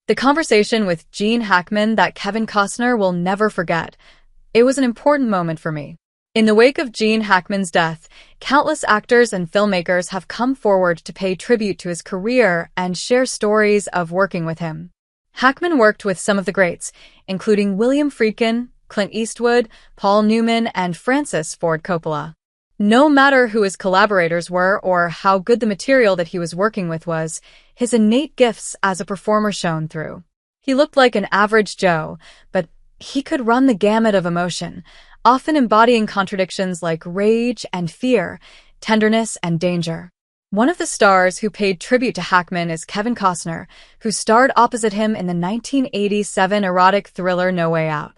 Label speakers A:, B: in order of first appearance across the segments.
A: The conversation with Gene Hackman that Kevin Costner will never forget. It was an important moment for me. In the wake of Gene Hackman's death, countless actors and filmmakers have come forward to pay tribute to his career and share stories of working with him. Hackman worked with some of the greats, including William Friedkin, Clint Eastwood, Paul Newman, and Francis Ford Coppola. No matter who his collaborators were or how good the material that he was working with was, his innate gifts as a performer shone through. He looked like an average Joe, but he could run the gamut of emotion, often embodying contradictions like rage and fear, tenderness and danger. One of the stars who paid tribute to Hackman is Kevin Costner, who starred opposite him in the 1987 erotic thriller No Way Out.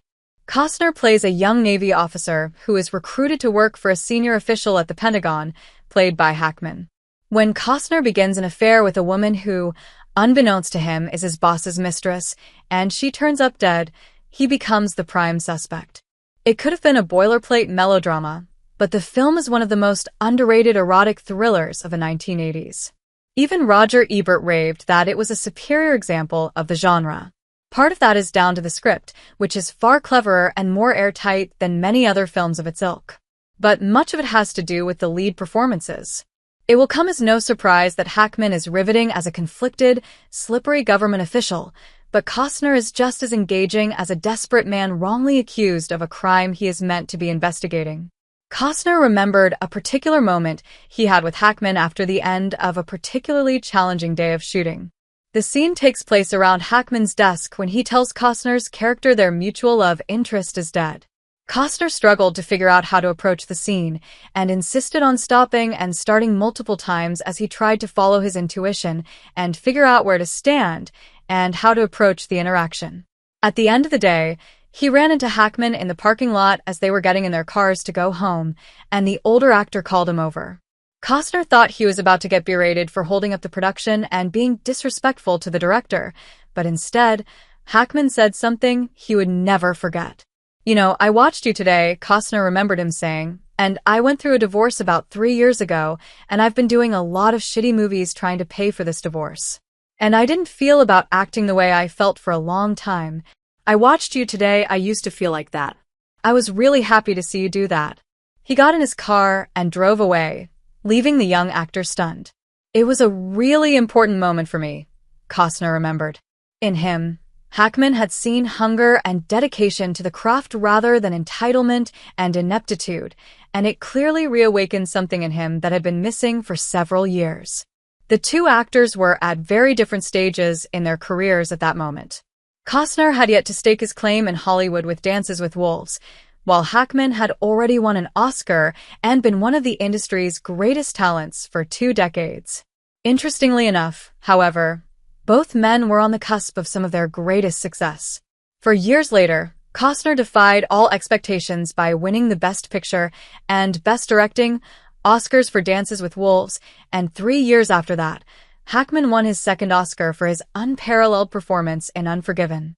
A: Costner plays a young Navy officer who is recruited to work for a senior official at the Pentagon, played by Hackman. When Costner begins an affair with a woman who, unbeknownst to him, is his boss's mistress, and she turns up dead, he becomes the prime suspect. It could have been a boilerplate melodrama, but the film is one of the most underrated erotic thrillers of the 1980s. Even Roger Ebert raved that it was a superior example of the genre. Part of that is down to the script, which is far cleverer and more airtight than many other films of its ilk. But much of it has to do with the lead performances. It will come as no surprise that Hackman is riveting as a conflicted, slippery government official, but Costner is just as engaging as a desperate man wrongly accused of a crime he is meant to be investigating. Costner remembered a particular moment he had with Hackman after the end of a particularly challenging day of shooting. The scene takes place around Hackman's desk when he tells Costner's character their mutual love interest is dead. Costner struggled to figure out how to approach the scene and insisted on stopping and starting multiple times as he tried to follow his intuition and figure out where to stand and how to approach the interaction. At the end of the day, he ran into Hackman in the parking lot as they were getting in their cars to go home, and the older actor called him over. Costner thought he was about to get berated for holding up the production and being disrespectful to the director, but instead, Hackman said something he would never forget. "You know, I watched you today," Costner remembered him saying, "and I went through a divorce about 3 years ago, and I've been doing a lot of shitty movies trying to pay for this divorce. And I didn't feel about acting the way I felt for a long time. I watched you today, I used to feel like that. I was really happy to see you do that." He got in his car and drove away, leaving the young actor stunned. "It was a really important moment for me," Costner remembered. In him, Hackman had seen hunger and dedication to the craft rather than entitlement and ineptitude, and it clearly reawakened something in him that had been missing for several years. The two actors were at very different stages in their careers at that moment. Costner had yet to stake his claim in Hollywood with Dances with Wolves, while Hackman had already won an Oscar and been one of the industry's greatest talents for 2 decades. Interestingly enough, however, both men were on the cusp of some of their greatest success. For years later, Costner defied all expectations by winning the Best Picture and Best Directing Oscars for Dances with Wolves, and 3 years after that, Hackman won his second Oscar for his unparalleled performance in Unforgiven.